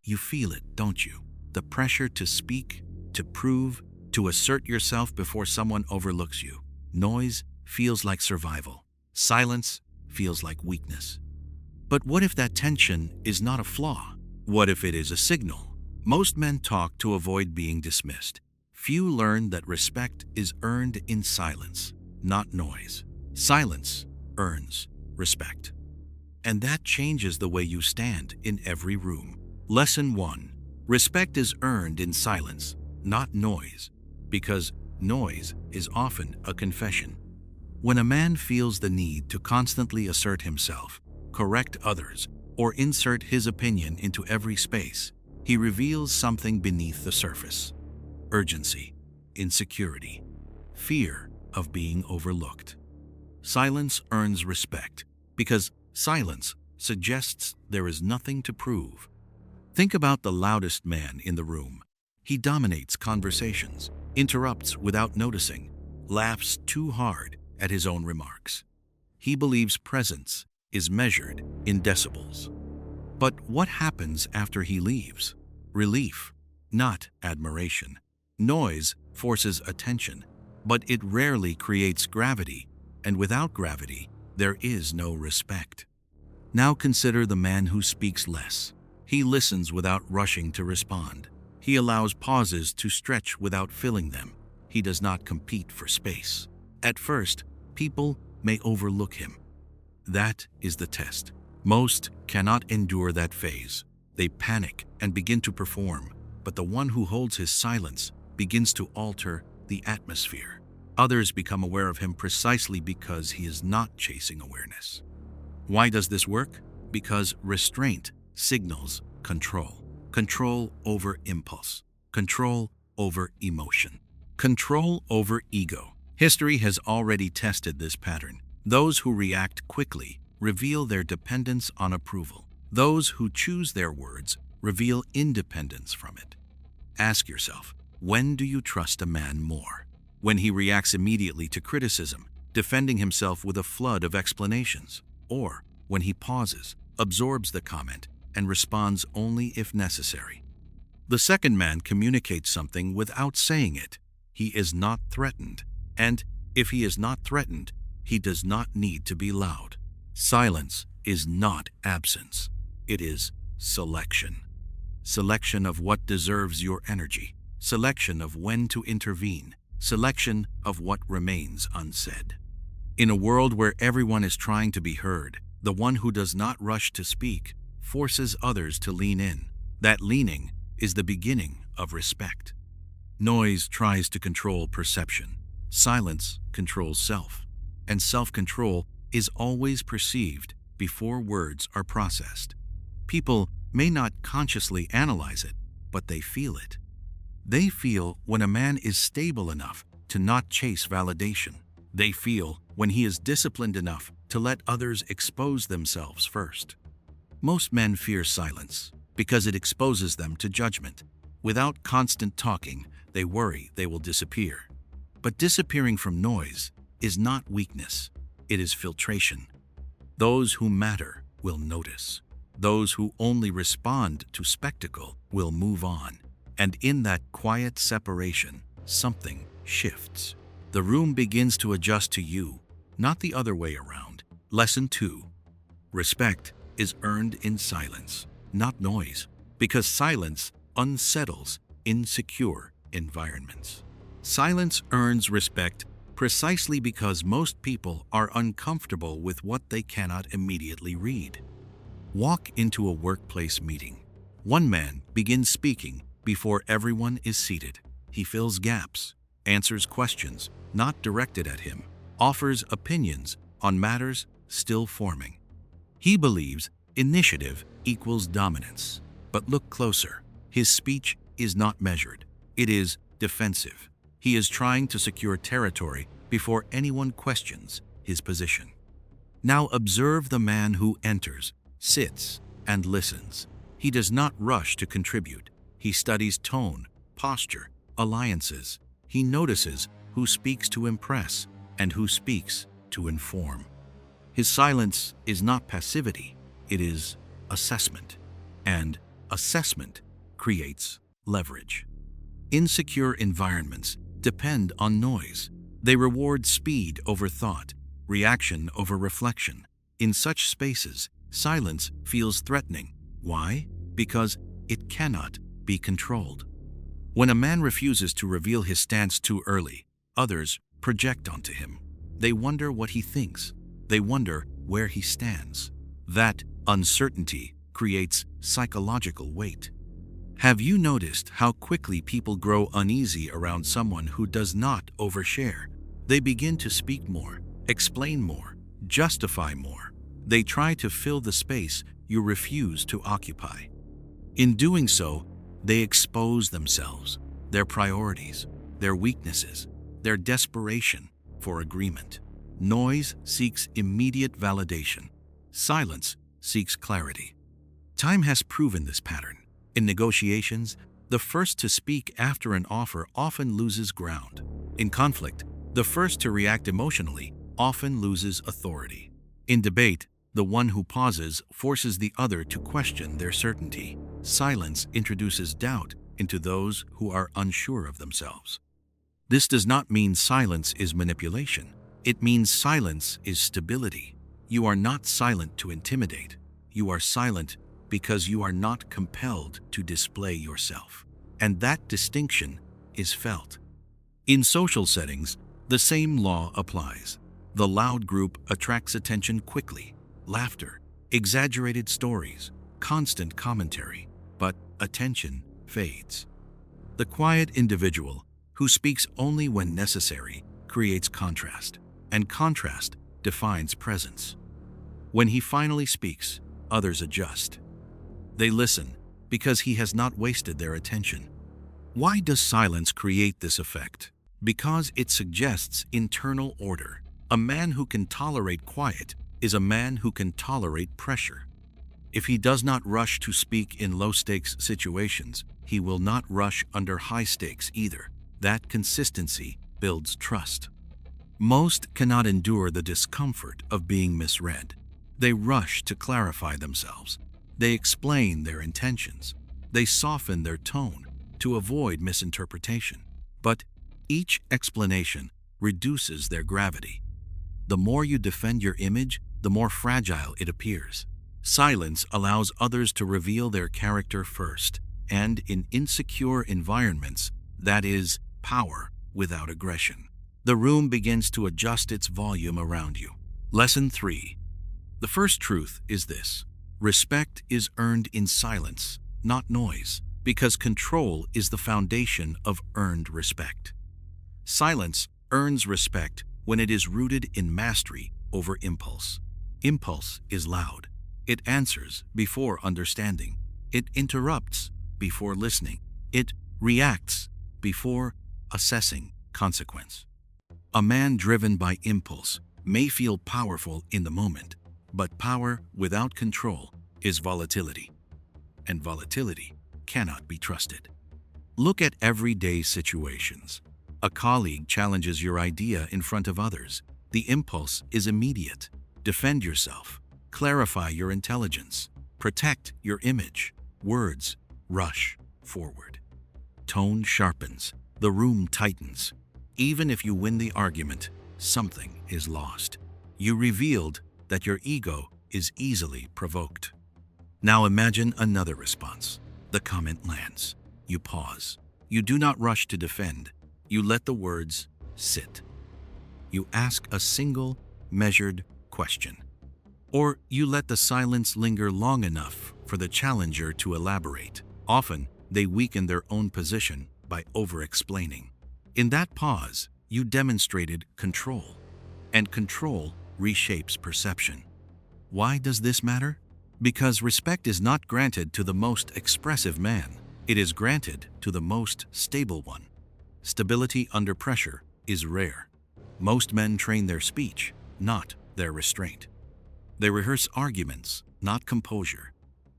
You feel it, don't you? The pressure to speak, to prove, to assert yourself before someone overlooks you. Noise feels like survival. Silence feels like weakness. But what if that tension is not a flaw? What if it is a signal? Most men talk to avoid being dismissed. Few learn that respect is earned in silence, not noise. Silence earns respect. And that changes the way you stand in every room. Lesson 1. Respect is earned in silence, not noise, because noise is often a confession. When a man feels the need to constantly assert himself, correct others, or insert his opinion into every space, he reveals something beneath the surface: urgency, insecurity, fear of being overlooked. Silence earns respect because silence suggests there is nothing to prove. Think about the loudest man in the room. He dominates conversations, interrupts without noticing, laughs too hard at his own remarks. He believes presence is measured in decibels. But what happens after he leaves? Relief, not admiration. Noise forces attention, but it rarely creates gravity, and without gravity, there is no respect. Now consider the man who speaks less. He listens without rushing to respond. He allows pauses to stretch without filling them. He does not compete for space. At first, people may overlook him. That is the test. Most cannot endure that phase. They panic and begin to perform, but the one who holds his silence begins to alter the atmosphere. Others become aware of him precisely because he is not chasing awareness. Why does this work? Because restraint signals control. Control over impulse. Control over emotion. Control over ego. History has already tested this pattern. Those who react quickly reveal their dependence on approval. Those who choose their words reveal independence from it. Ask yourself, when do you trust a man more? When he reacts immediately to criticism, defending himself with a flood of explanations, or when he pauses, absorbs the comment, and responds only if necessary. The second man communicates something without saying it. He is not threatened, and if he is not threatened, he does not need to be loud. Silence is not absence. It is selection. Selection of what deserves your energy. Selection of when to intervene. Selection of what remains unsaid. In a world where everyone is trying to be heard, the one who does not rush to speak forces others to lean in. That leaning is the beginning of respect. Noise tries to control perception. Silence controls self. And self-control is always perceived before words are processed. People may not consciously analyze it, but they feel it. They feel when a man is stable enough to not chase validation. They feel when he is disciplined enough to let others expose themselves first. Most men fear silence because it exposes them to judgment. Without constant talking, they worry they will disappear. But disappearing from noise is not weakness, it is filtration. Those who matter will notice. Those who only respond to spectacle will move on. And in that quiet separation, something shifts. The room begins to adjust to you, not the other way around. Lesson 2. Respect is earned in silence, not noise, because silence unsettles insecure environments. Silence earns respect precisely because most people are uncomfortable with what they cannot immediately read. Walk into a workplace meeting. One man begins speaking before everyone is seated. He fills gaps, answers questions not directed at him, offers opinions on matters still forming. He believes initiative equals dominance. But look closer. His speech is not measured. It is defensive. He is trying to secure territory before anyone questions his position. Now observe the man who enters, sits, and listens. He does not rush to contribute. He studies tone, posture, alliances. He notices who speaks to impress and who speaks to inform. His silence is not passivity, it is assessment. And assessment creates leverage. Insecure environments depend on noise. They reward speed over thought, reaction over reflection. In such spaces, silence feels threatening. Why? Because it cannot be controlled. When a man refuses to reveal his stance too early, others project onto him. They wonder what he thinks. They wonder where he stands. That uncertainty creates psychological weight. Have you noticed how quickly people grow uneasy around someone who does not overshare? They begin to speak more, explain more, justify more. They try to fill the space you refuse to occupy. In doing so, they expose themselves, their priorities, their weaknesses, their desperation for agreement. Noise seeks immediate validation. Silence seeks clarity. Time has proven this pattern. In negotiations, the first to speak after an offer often loses ground. In conflict, the first to react emotionally often loses authority. In debate, the one who pauses forces the other to question their certainty. Silence introduces doubt into those who are unsure of themselves. This does not mean silence is manipulation. It means silence is stability. You are not silent to intimidate. You are silent because you are not compelled to display yourself. And that distinction is felt. In social settings, the same law applies. The loud group attracts attention quickly. Laughter, exaggerated stories, constant commentary, but attention fades. The quiet individual, who speaks only when necessary, creates contrast, and contrast defines presence. When he finally speaks, others adjust. They listen because he has not wasted their attention. Why does silence create this effect? Because it suggests internal order. A man who can tolerate quiet is a man who can tolerate pressure. If he does not rush to speak in low-stakes situations, he will not rush under high stakes either. That consistency builds trust. Most cannot endure the discomfort of being misread. They rush to clarify themselves. They explain their intentions. They soften their tone to avoid misinterpretation. But each explanation reduces their gravity. The more you defend your image, the more fragile it appears. Silence allows others to reveal their character first, and in insecure environments, that is power without aggression. The room begins to adjust its volume around you. Lesson 3. The first truth is this: respect is earned in silence, not noise, because control is the foundation of earned respect. Silence earns respect when it is rooted in mastery over impulse. Impulse is loud. It answers before understanding. It interrupts before listening. It reacts before assessing consequence. A man driven by impulse may feel powerful in the moment, but power without control is volatility, and volatility cannot be trusted. Look at everyday situations. A colleague challenges your idea in front of others. The impulse is immediate. Defend yourself. Clarify your intelligence. Protect your image. Words rush forward. Tone sharpens. The room tightens. Even if you win the argument, something is lost. You revealed that your ego is easily provoked. Now imagine another response. The comment lands. You pause. You do not rush to defend. You let the words sit. You ask a single, measured question. Or you let the silence linger long enough for the challenger to elaborate. Often, they weaken their own position by over-explaining. In that pause, you demonstrated control, and control reshapes perception. Why does this matter? Because respect is not granted to the most expressive man. It is granted to the most stable one. Stability under pressure is rare. Most men train their speech, not their restraint. They rehearse arguments, not composure.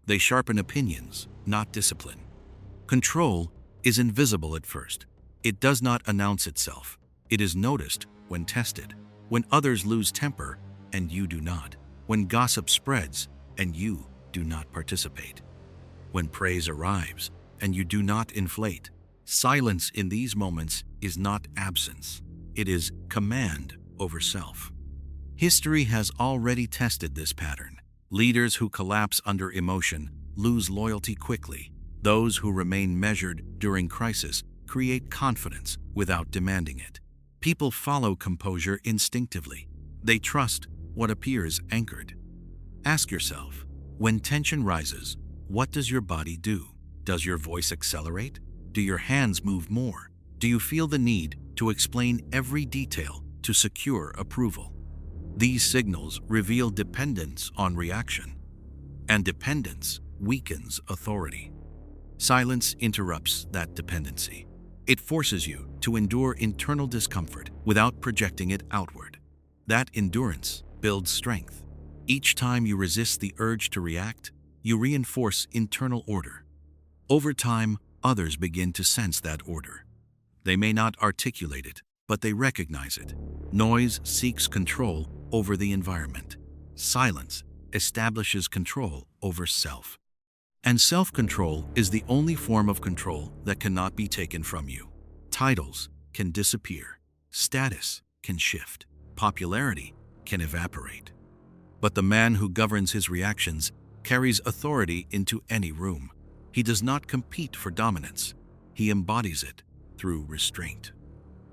They sharpen opinions, not discipline. Control is invisible at first. It does not announce itself. It is noticed when tested, when others lose temper and you do not, when gossip spreads and you do not participate. when praise arrives, and you do not inflate. Silence in these moments is not absence. It is command over self. History has already tested this pattern. Leaders who collapse under emotion lose loyalty quickly. Those who remain measured during crisis create confidence without demanding it. People follow composure instinctively. They trust what appears anchored. Ask yourself, when tension rises, what does your body do? Does your voice accelerate? Do your hands move more? Do you feel the need to explain every detail to secure approval? These signals reveal dependence on reaction, and dependence weakens authority. Silence interrupts that dependency. It forces you to endure internal discomfort without projecting it outward. That endurance builds strength. Each time you resist the urge to react, you reinforce internal order. Over time, others begin to sense that order. They may not articulate it, but they recognize it. Noise seeks control over the environment. Silence establishes control over self. And self-control is the only form of control that cannot be taken from you. Titles can disappear. Status can shift. Popularity can evaporate. But the man who governs his reactions carries authority into any room. He does not compete for dominance. He embodies it through restraint.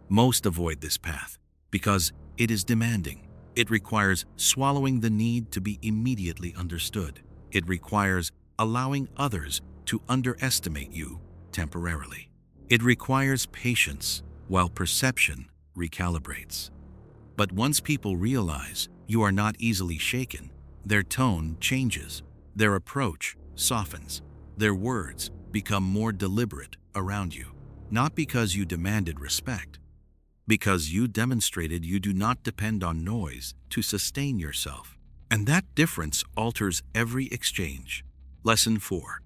Most avoid this path because it is demanding. It requires swallowing the need to be immediately understood. It requires allowing others to underestimate you temporarily. It requires patience while perception recalibrates. But once people realize you are not easily shaken, their tone changes, their approach softens, their words become more deliberate around you. Not because you demanded respect, because you demonstrated you do not depend on noise to sustain yourself. And that difference alters every exchange. Lesson 4.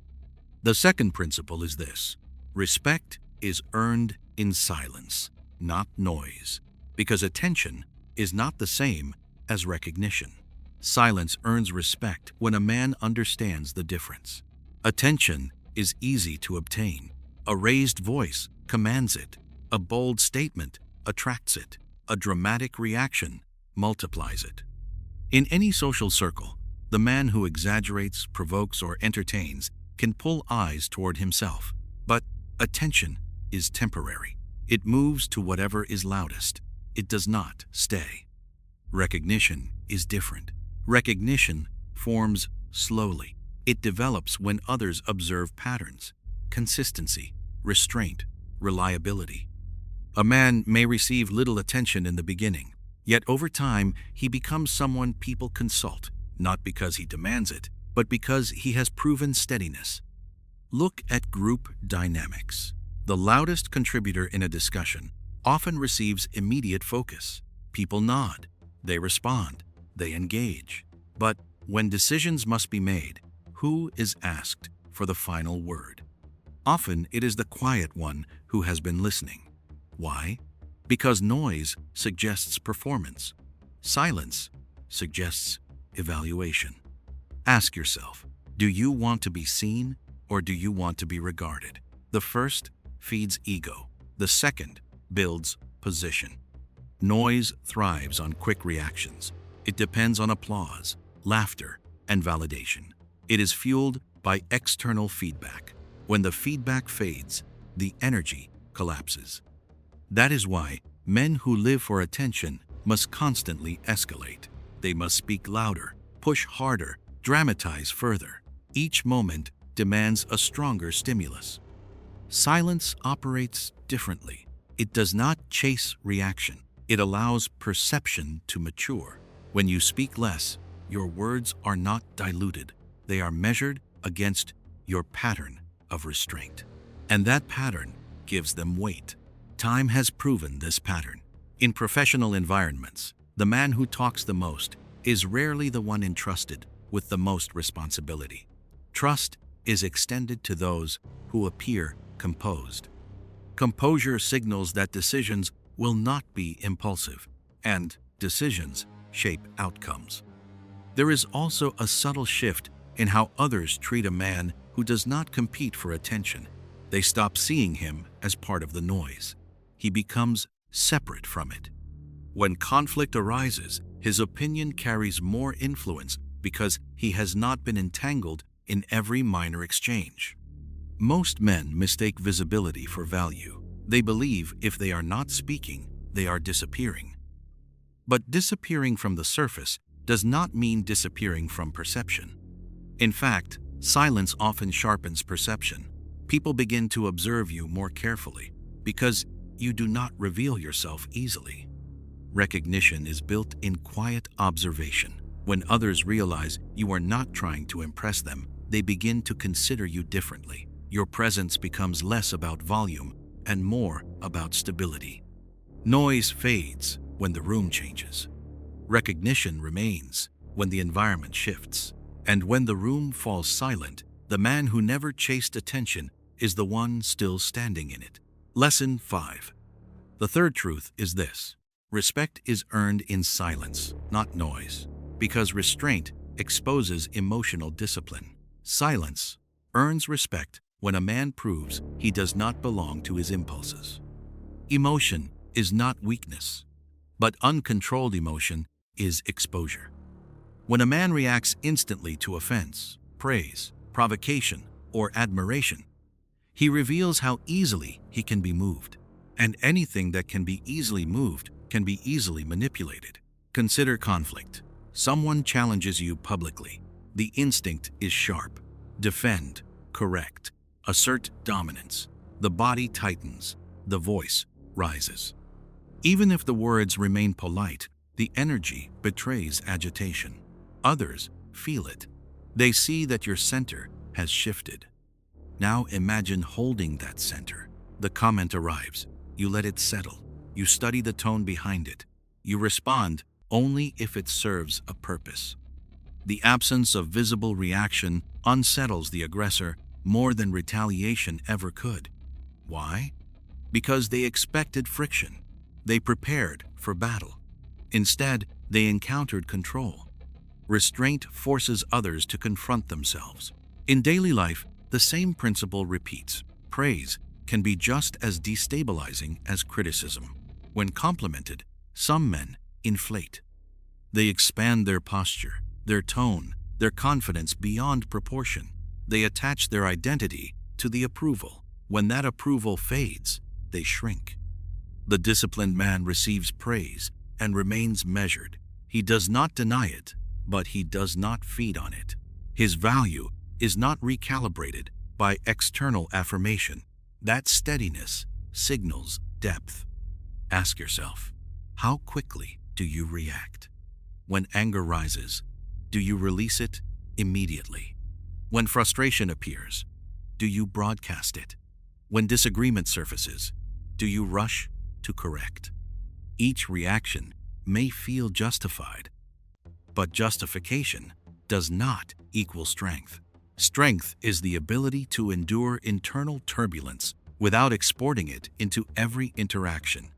The second principle is this: respect is earned in silence, not noise, because attention is not the same as recognition. Silence earns respect when a man understands the difference. Attention is easy to obtain. A raised voice commands it. A bold statement attracts it. A dramatic reaction multiplies it. In any social circle, the man who exaggerates, provokes, or entertains can pull eyes toward himself. But attention is temporary. It moves to whatever is loudest. It does not stay. Recognition is different. Recognition forms slowly. It develops when others observe patterns, consistency, restraint, reliability. A man may receive little attention in the beginning, yet over time he becomes someone people consult, not because he demands it, but because he has proven steadiness. Look at group dynamics. The loudest contributor in a discussion often receives immediate focus. People nod, they respond, they engage. But when decisions must be made, who is asked for the final word? Often it is the quiet one who has been listening. Why? Because noise suggests performance. Silence suggests evaluation. Ask yourself, do you want to be seen or do you want to be regarded? The first feeds ego. The second builds position. Noise thrives on quick reactions. It depends on applause, laughter, and validation. It is fueled by external feedback. When the feedback fades, the energy collapses. That is why men who live for attention must constantly escalate. They must speak louder, push harder, dramatize further. Each moment demands a stronger stimulus. Silence operates differently. It does not chase reaction. It allows perception to mature. When you speak less, your words are not diluted. They are measured against your pattern of restraint. And that pattern gives them weight. Time has proven this pattern. In professional environments, the man who talks the most is rarely the one entrusted with the most responsibility. Trust is extended to those who appear composed. Composure signals that decisions will not be impulsive, and decisions shape outcomes. There is also a subtle shift in how others treat a man who does not compete for attention. They stop seeing him as part of the noise. He becomes separate from it. When conflict arises, his opinion carries more influence because he has not been entangled in every minor exchange. Most men mistake visibility for value. They believe if they are not speaking, they are disappearing. But disappearing from the surface does not mean disappearing from perception. In fact, silence often sharpens perception. People begin to observe you more carefully because you do not reveal yourself easily. Recognition is built in quiet observation. When others realize you are not trying to impress them, they begin to consider you differently. Your presence becomes less about volume and more about stability. Noise fades when the room changes. Recognition remains when the environment shifts. And when the room falls silent, the man who never chased attention is the one still standing in it. Lesson 5. The third truth is this: respect is earned in silence, not noise, because restraint exposes emotional discipline. Silence earns respect when a man proves he does not belong to his impulses. Emotion is not weakness, but uncontrolled emotion is exposure. When a man reacts instantly to offense, praise, provocation, or admiration, he reveals how easily he can be moved. And anything that can be easily moved can be easily manipulated. Consider conflict. Someone challenges you publicly. The instinct is sharp. Defend, correct, assert dominance. The body tightens, the voice rises. Even if the words remain polite, the energy betrays agitation. Others feel it. They see that your center has shifted. Now imagine holding that center. The comment arrives. You let it settle. You study the tone behind it. You respond only if it serves a purpose. The absence of visible reaction unsettles the aggressor more than retaliation ever could. Why? Because they expected friction. They prepared for battle. Instead, they encountered control. Restraint forces others to confront themselves. In daily life, the same principle repeats. Praise can be just as destabilizing as criticism. When complimented, some men inflate. They expand their posture, their tone, their confidence beyond proportion. They attach their identity to the approval. When that approval fades, they shrink. The disciplined man receives praise and remains measured. He does not deny it, but he does not feed on it. His value is not recalibrated by external affirmation. That steadiness signals depth. Ask yourself, how quickly do you react? When anger rises, do you release it immediately? When frustration appears, do you broadcast it? When disagreement surfaces, do you rush to correct? Each reaction may feel justified, but justification does not equal strength. Strength is the ability to endure internal turbulence without exporting it into every interaction.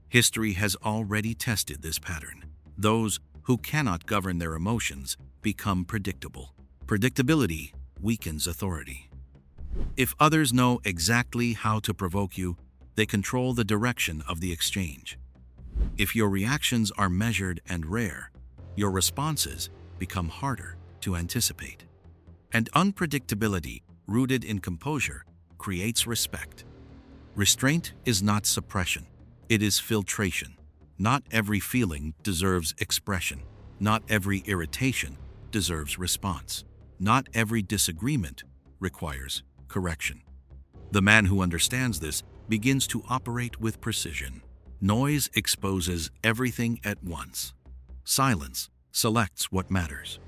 History has already tested this pattern. Those who cannot govern their emotions become predictable. Predictability weakens authority. If others know exactly how to provoke you, they control the direction of the exchange. If your reactions are measured and rare, your responses become harder to anticipate. And unpredictability, rooted in composure, creates respect. Restraint is not suppression, it is filtration. Not every feeling deserves expression. Not every irritation deserves response. Not every disagreement requires correction. The man who understands this begins to operate with precision. Noise exposes everything at once. Silence selects what matters.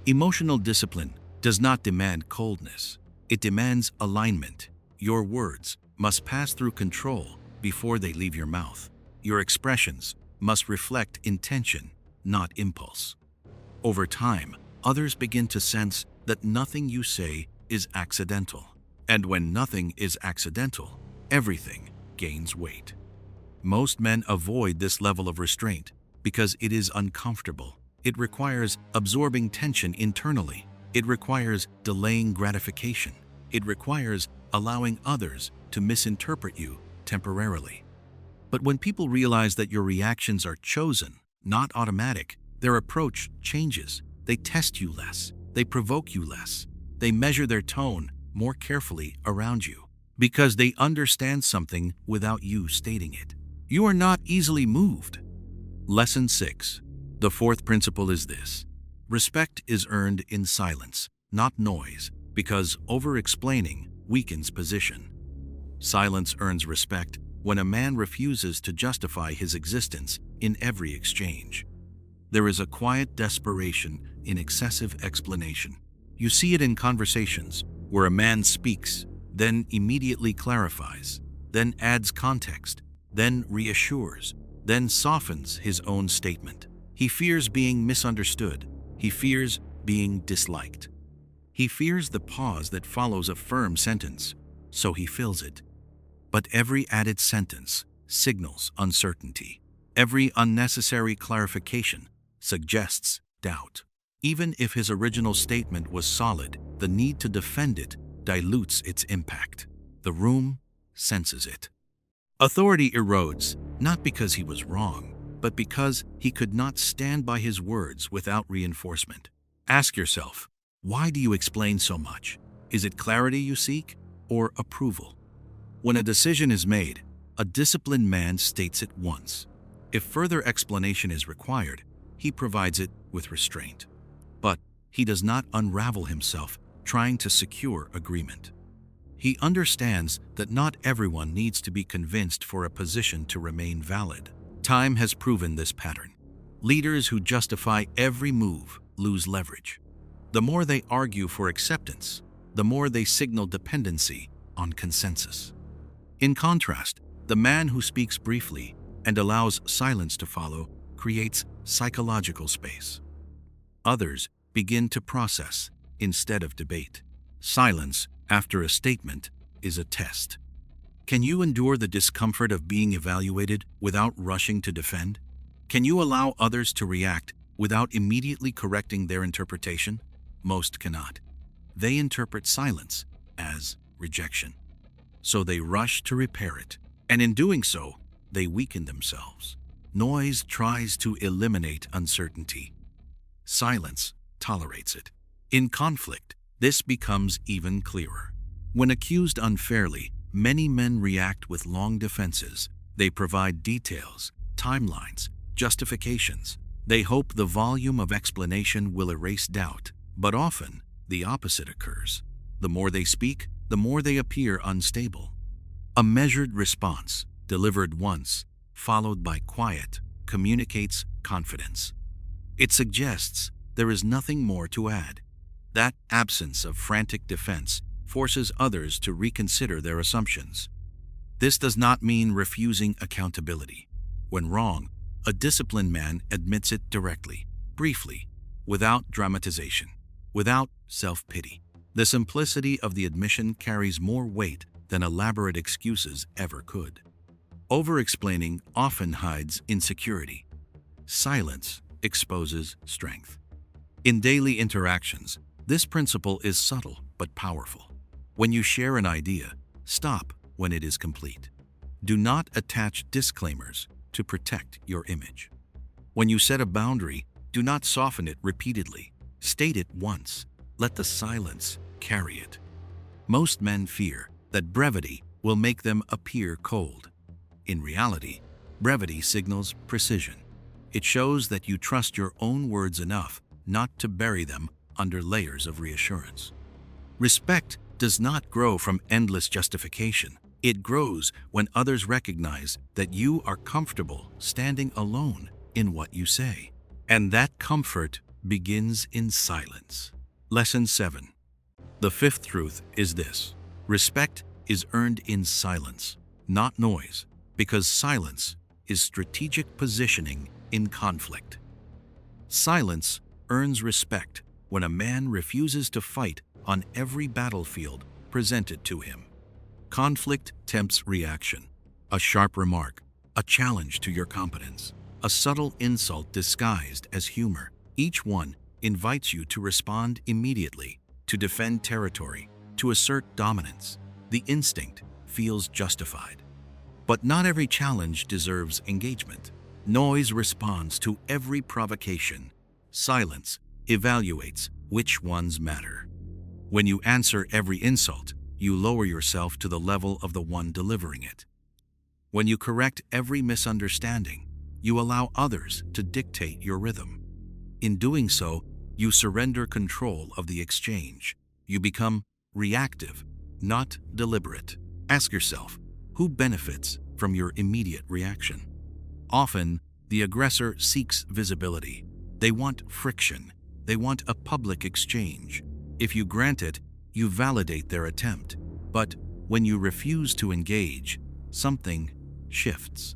Emotional discipline does not demand coldness. It demands alignment. Your words must pass through control before they leave your mouth. Your expressions must reflect intention, not impulse. Over time, others begin to sense that nothing you say is accidental. And when nothing is accidental, everything gains weight. Most men avoid this level of restraint because it is uncomfortable. It requires absorbing tension internally, It requires delaying gratification. It requires allowing others to misinterpret you temporarily. But when people realize that your reactions are chosen, not automatic, their approach changes. They test you less. They provoke you less. They measure their tone more carefully around you because they understand something without you stating it. You are not easily moved. Lesson 6. The fourth principle is this. Respect is earned in silence, not noise, because over-explaining weakens position. Silence earns respect when a man refuses to justify his existence in every exchange. There is a quiet desperation in excessive explanation. You see it in conversations where a man speaks, then immediately clarifies, then adds context, then reassures, then softens his own statement. He fears being misunderstood. He fears being disliked. He fears the pause that follows a firm sentence, so he fills it. But every added sentence signals uncertainty. Every unnecessary clarification suggests doubt. Even if his original statement was solid, the need to defend it dilutes its impact. The room senses it. Authority erodes, not because he was wrong, but because he could not stand by his words without reinforcement. Ask yourself, why do you explain so much? Is it clarity you seek or approval? When a decision is made, a disciplined man states it once. If further explanation is required, he provides it with restraint. But he does not unravel himself trying to secure agreement. He understands that not everyone needs to be convinced for a position to remain valid. Time has proven this pattern. Leaders who justify every move lose leverage. The more they argue for acceptance, the more they signal dependency on consensus. In contrast, the man who speaks briefly and allows silence to follow creates psychological space. Others begin to process instead of debate. Silence after a statement is a test. Can you endure the discomfort of being evaluated without rushing to defend? Can you allow others to react without immediately correcting their interpretation? Most cannot. They interpret silence as rejection. So they rush to repair it, and in doing so, they weaken themselves. Noise tries to eliminate uncertainty. Silence tolerates it. In conflict, this becomes even clearer. When accused unfairly, many men react with long defenses. They provide details, timelines, justifications. They hope the volume of explanation will erase doubt, but often the opposite occurs. The more they speak, the more they appear unstable. A measured response, delivered once, followed by quiet, communicates confidence. It suggests there is nothing more to add. That absence of frantic defense forces others to reconsider their assumptions. This does not mean refusing accountability. When wrong, a disciplined man admits it directly, briefly, without dramatization, without self-pity. The simplicity of the admission carries more weight than elaborate excuses ever could. Over-explaining often hides insecurity. Silence exposes strength. In daily interactions, this principle is subtle but powerful. When you share an idea, stop when it is complete. Do not attach disclaimers to protect your image. When you set a boundary, do not soften it repeatedly. State it once. Let the silence carry it. Most men fear that brevity will make them appear cold. In reality, brevity signals precision. It shows that you trust your own words enough not to bury them under layers of reassurance. Respect does not grow from endless justification. It grows when others recognize that you are comfortable standing alone in what you say. And that comfort begins in silence. Lesson 7. The fifth truth is this. Respect is earned in silence, not noise, because silence is strategic positioning in conflict. Silence earns respect when a man refuses to fight on every battlefield presented to him. Conflict tempts reaction, a sharp remark, a challenge to your competence, a subtle insult disguised as humor. Each one invites you to respond immediately, to defend territory, to assert dominance. The instinct feels justified. But not every challenge deserves engagement. Noise responds to every provocation. Silence evaluates which ones matter. When you answer every insult, you lower yourself to the level of the one delivering it. When you correct every misunderstanding, you allow others to dictate your rhythm. In doing so, you surrender control of the exchange. You become reactive, not deliberate. Ask yourself, who benefits from your immediate reaction? Often, the aggressor seeks visibility. They want friction. They want a public exchange. If you grant it, you validate their attempt. But when you refuse to engage, something shifts.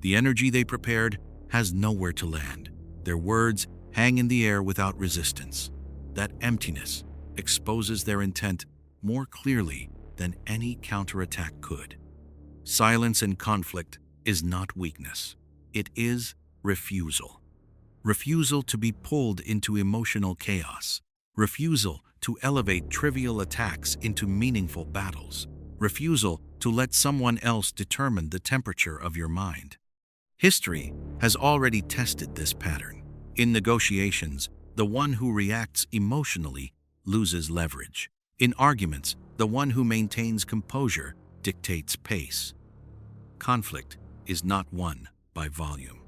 The energy they prepared has nowhere to land. Their words hang in the air without resistance. That emptiness exposes their intent more clearly than any counterattack could. Silence in conflict is not weakness. It is refusal. Refusal to be pulled into emotional chaos. Refusal to elevate trivial attacks into meaningful battles. Refusal to let someone else determine the temperature of your mind. History has already tested this pattern. In negotiations, the one who reacts emotionally loses leverage. In arguments, the one who maintains composure dictates pace. Conflict is not won by volume.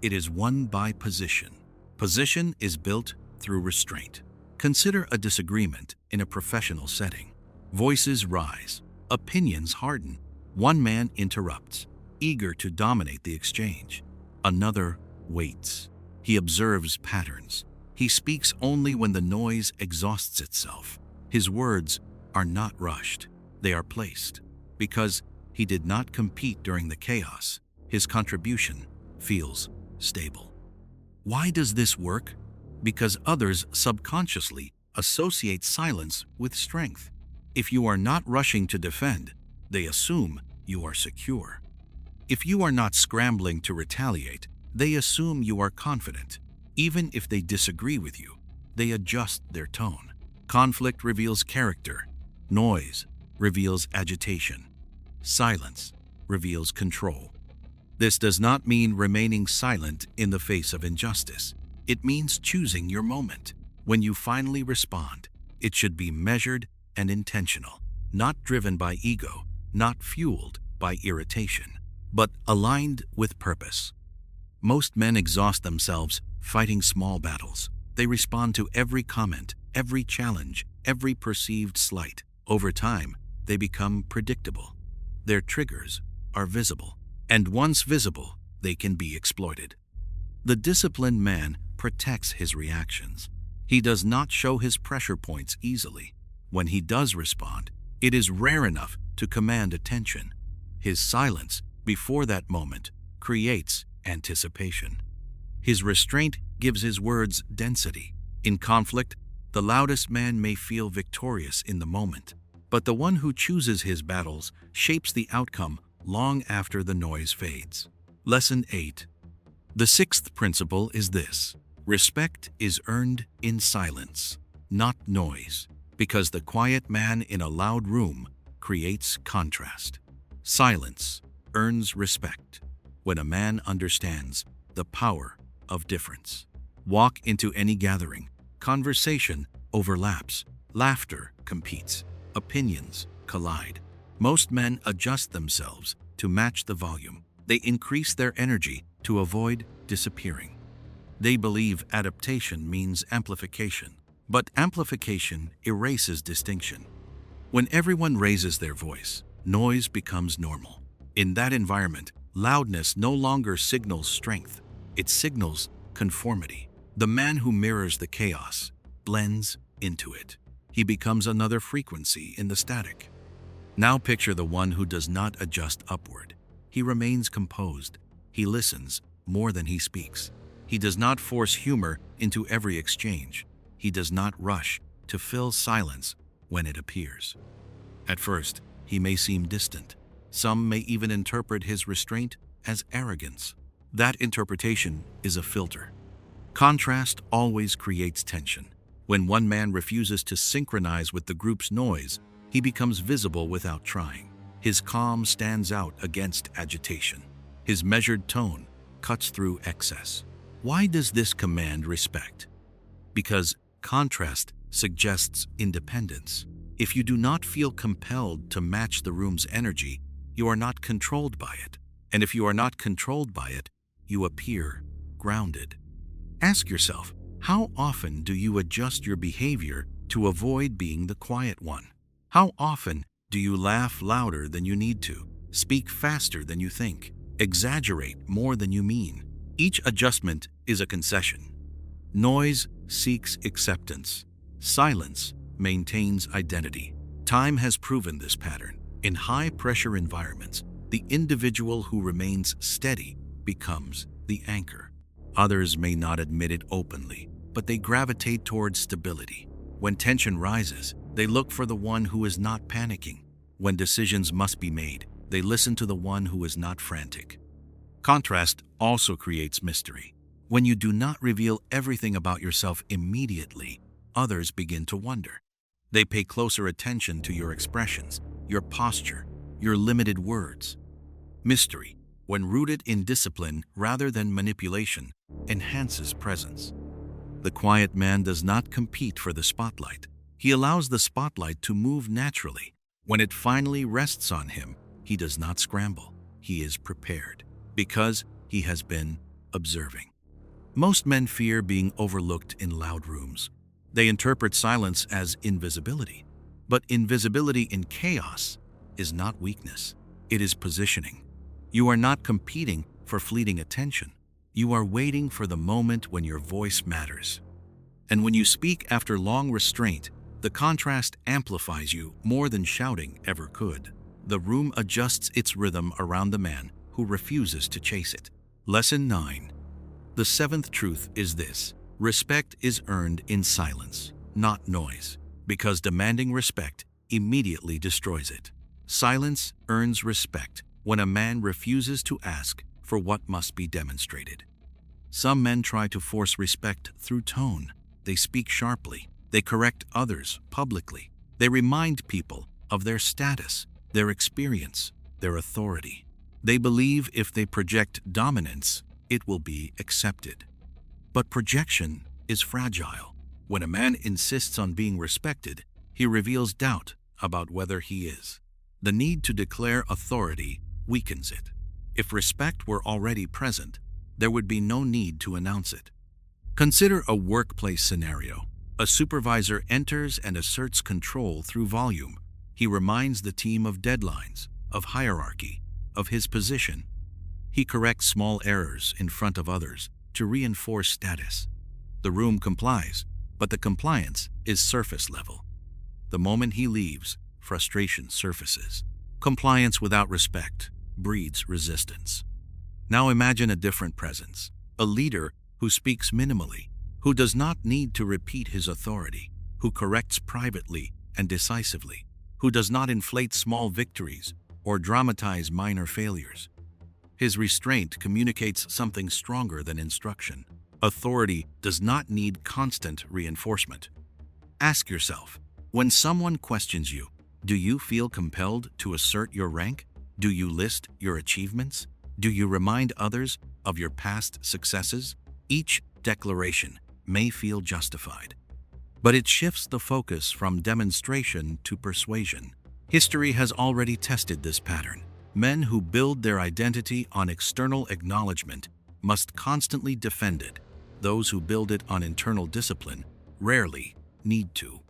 It is won by position. Position is built through restraint. Consider a disagreement in a professional setting. Voices rise. Opinions harden. One man interrupts, eager to dominate the exchange. Another waits. He observes patterns. He speaks only when the noise exhausts itself. His words are not rushed. They are placed. Because he did not compete during the chaos, his contribution feels stable. Why does this work? Because others subconsciously associate silence with strength. If you are not rushing to defend, they assume you are secure. If you are not scrambling to retaliate, they assume you are confident. Even if they disagree with you, they adjust their tone. Conflict reveals character. Noise reveals agitation. Silence reveals control. This does not mean remaining silent in the face of injustice. It means choosing your moment. When you finally respond, it should be measured and intentional, not driven by ego, not fueled by irritation, but aligned with purpose. Most men exhaust themselves fighting small battles. They respond to every comment, every challenge, every perceived slight. Over time, they become predictable. Their triggers are visible, and once visible, they can be exploited. The disciplined man protects his reactions. He does not show his pressure points easily. When he does respond, it is rare enough to command attention. His silence before that moment creates anticipation. His restraint gives his words density. In conflict, the loudest man may feel victorious in the moment, but the one who chooses his battles shapes the outcome long after the noise fades. Lesson 8. The sixth principle is this: respect is earned in silence, not noise, because the quiet man in a loud room creates contrast. Silence earns respect when a man understands the power of difference. Walk into any gathering. Conversation overlaps. Laughter competes. Opinions collide. Most men adjust themselves to match the volume. They increase their energy to avoid disappearing. They believe adaptation means amplification, but amplification erases distinction. When everyone raises their voice, noise becomes normal. In that environment, loudness no longer signals strength. It signals conformity. The man who mirrors the chaos blends into it. He becomes another frequency in the static. Now picture the one who does not adjust upward. He remains composed. He listens more than he speaks. He does not force humor into every exchange. He does not rush to fill silence when it appears. At first, he may seem distant. Some may even interpret his restraint as arrogance. That interpretation is a filter. Contrast always creates tension. When one man refuses to synchronize with the group's noise, he becomes visible without trying. His calm stands out against agitation. His measured tone cuts through excess. Why does this command respect? Because contrast suggests independence. If you do not feel compelled to match the room's energy, you are not controlled by it. And if you are not controlled by it, you appear grounded. Ask yourself, how often do you adjust your behavior to avoid being the quiet one? How often do you laugh louder than you need to, speak faster than you think, exaggerate more than you mean? Each adjustment is a concession. Noise seeks acceptance. Silence maintains identity. Time has proven this pattern. In high-pressure environments, the individual who remains steady becomes the anchor. Others may not admit it openly, but they gravitate towards stability. When tension rises, they look for the one who is not panicking. When decisions must be made, they listen to the one who is not frantic. Contrast also creates mystery. When you do not reveal everything about yourself immediately, others begin to wonder. They pay closer attention to your expressions, your posture, your limited words. Mystery, when rooted in discipline rather than manipulation, enhances presence. The quiet man does not compete for the spotlight. He allows the spotlight to move naturally. When it finally rests on him, he does not scramble. He is prepared, because he has been observing. Most men fear being overlooked in loud rooms. They interpret silence as invisibility. But invisibility in chaos is not weakness. It is positioning. You are not competing for fleeting attention. You are waiting for the moment when your voice matters. And when you speak after long restraint, the contrast amplifies you more than shouting ever could. The room adjusts its rhythm around the man who refuses to chase it. Lesson 9. The seventh truth is this: respect is earned in silence, not noise, because demanding respect immediately destroys it. Silence earns respect when a man refuses to ask for what must be demonstrated. Some men try to force respect through tone. They speak sharply. They correct others publicly. They remind people of their status, their experience, their authority. They believe if they project dominance, it will be accepted. But projection is fragile. When a man insists on being respected, he reveals doubt about whether he is. The need to declare authority weakens it. If respect were already present, there would be no need to announce it. Consider a workplace scenario. A supervisor enters and asserts control through volume. He reminds the team of deadlines, of hierarchy, of his position. He corrects small errors in front of others to reinforce status. The room complies, but the compliance is surface level. The moment he leaves, frustration surfaces. Compliance without respect breeds resistance. Now imagine a different presence, a leader who speaks minimally, who does not need to repeat his authority, who corrects privately and decisively, who does not inflate small victories or dramatize minor failures. His restraint communicates something stronger than instruction. Authority does not need constant reinforcement. Ask yourself, when someone questions you, do you feel compelled to assert your rank? Do you list your achievements? Do you remind others of your past successes? Each declaration may feel justified, but it shifts the focus from demonstration to persuasion. History has already tested this pattern. Men who build their identity on external acknowledgement must constantly defend it. Those who build it on internal discipline rarely need to.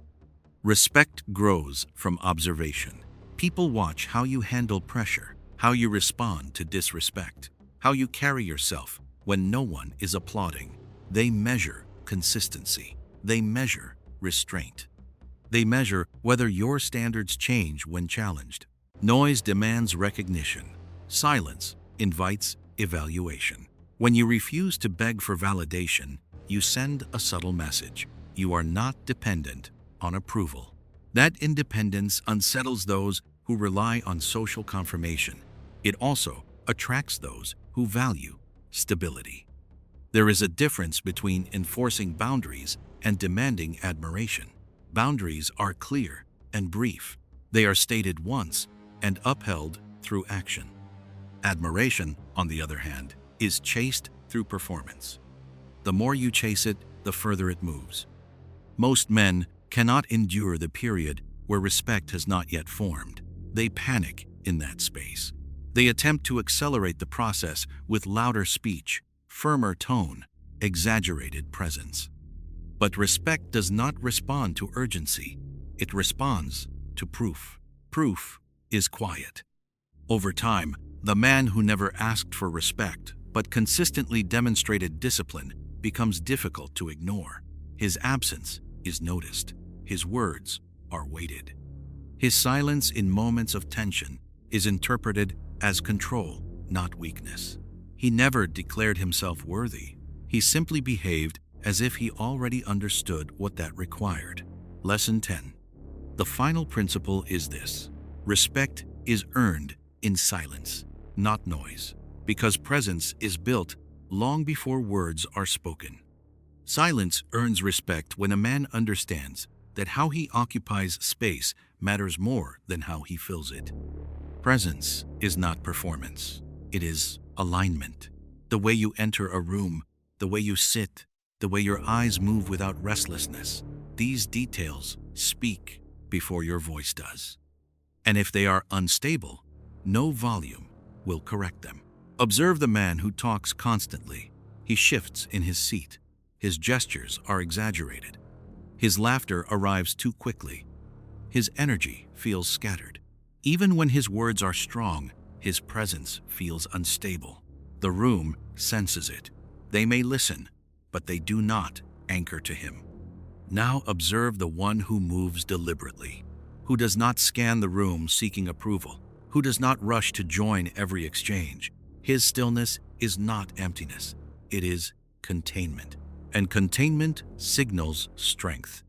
Respect grows from observation. People watch how you handle pressure, how you respond to disrespect, how you carry yourself when no one is applauding. They measure consistency. They measure restraint. They measure whether your standards change when challenged. Noise demands recognition. Silence invites evaluation. When you refuse to beg for validation, you send a subtle message. You are not dependent on approval. That independence unsettles those who rely on social confirmation. It also attracts those who value stability. There is a difference between enforcing boundaries and demanding admiration. Boundaries are clear and brief. They are stated once and upheld through action. Admiration, on the other hand, is chased through performance. The more you chase it, the further it moves. Most men cannot endure the period where respect has not yet formed. They panic in that space. They attempt to accelerate the process with louder speech, firmer tone, exaggerated presence. But respect does not respond to urgency. It responds to proof. Proof is quiet. Over time, the man who never asked for respect but consistently demonstrated discipline becomes difficult to ignore. His absence is noticed. His words are weighted. His silence in moments of tension is interpreted as control, not weakness. He never declared himself worthy. He simply behaved as if he already understood what that required. Lesson 10. The final principle is this: respect is earned in silence, not noise, because presence is built long before words are spoken. Silence earns respect when a man understands that how he occupies space matters more than how he fills it. Presence is not performance. It is alignment. The way you enter a room, the way you sit, the way your eyes move without restlessness. These details speak before your voice does. And if they are unstable, no volume will correct them. Observe the man who talks constantly. He shifts in his seat. His gestures are exaggerated. His laughter arrives too quickly. His energy feels scattered. Even when his words are strong, his presence feels unstable. The room senses it. They may listen, but they do not anchor to him. Now observe the one who moves deliberately, who does not scan the room seeking approval, who does not rush to join every exchange. His stillness is not emptiness. It is containment. And containment signals strength.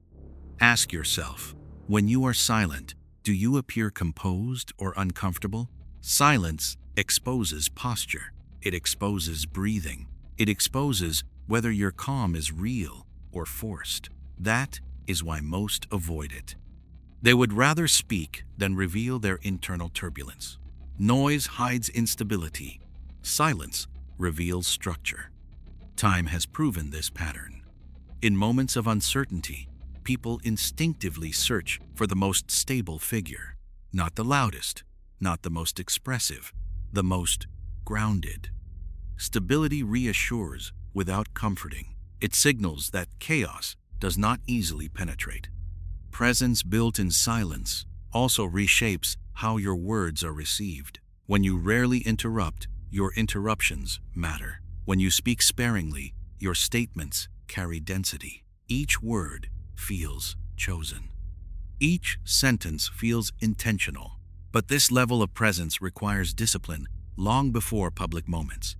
Ask yourself, when you are silent, do you appear composed or uncomfortable? Silence exposes posture. It exposes breathing. It exposes whether your calm is real or forced. That is why most avoid it. They would rather speak than reveal their internal turbulence. Noise hides instability. Silence reveals structure. Time has proven this pattern. In moments of uncertainty, people instinctively search for the most stable figure. Not the loudest, not the most expressive, the most grounded. Stability reassures without comforting. It signals that chaos does not easily penetrate. Presence built in silence also reshapes how your words are received. When you rarely interrupt, your interruptions matter. When you speak sparingly, your statements carry density. Each word feels chosen. Each sentence feels intentional. But this level of presence requires discipline long before public moments.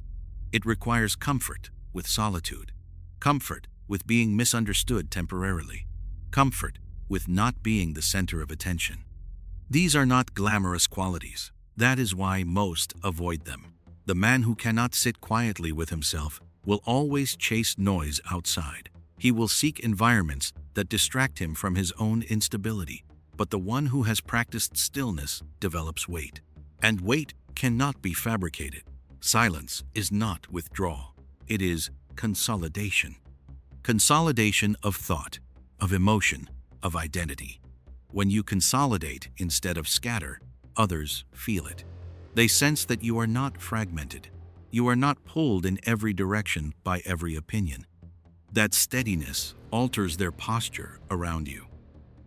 It requires comfort with solitude, comfort with being misunderstood temporarily, comfort with not being the center of attention. These are not glamorous qualities. That is why most avoid them. The man who cannot sit quietly with himself will always chase noise outside. He will seek environments that distract him from his own instability. But the one who has practiced stillness develops weight. And weight cannot be fabricated. Silence is not withdrawal. It is consolidation. Consolidation of thought, of emotion, of identity. When you consolidate instead of scatter, others feel it. They sense that you are not fragmented. You are not pulled in every direction by every opinion. That steadiness alters their posture around you.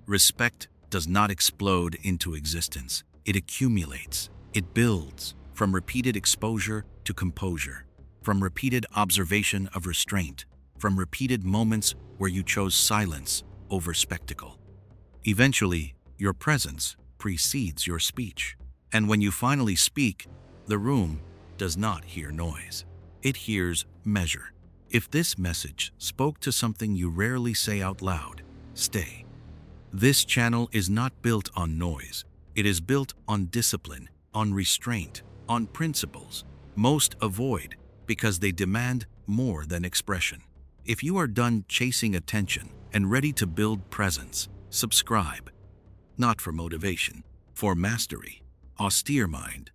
Respect does not explode into existence. It accumulates. It builds from repeated exposure to composure, from repeated observation of restraint, from repeated moments where you chose silence over spectacle. Eventually, your presence precedes your speech. And when you finally speak, the room does not hear noise. It hears measure. If this message spoke to something you rarely say out loud, stay. This channel is not built on noise. It is built on discipline, on restraint, on principles. Most avoid because they demand more than expression. If you are done chasing attention and ready to build presence, subscribe. Not for motivation, for mastery. Austere mind.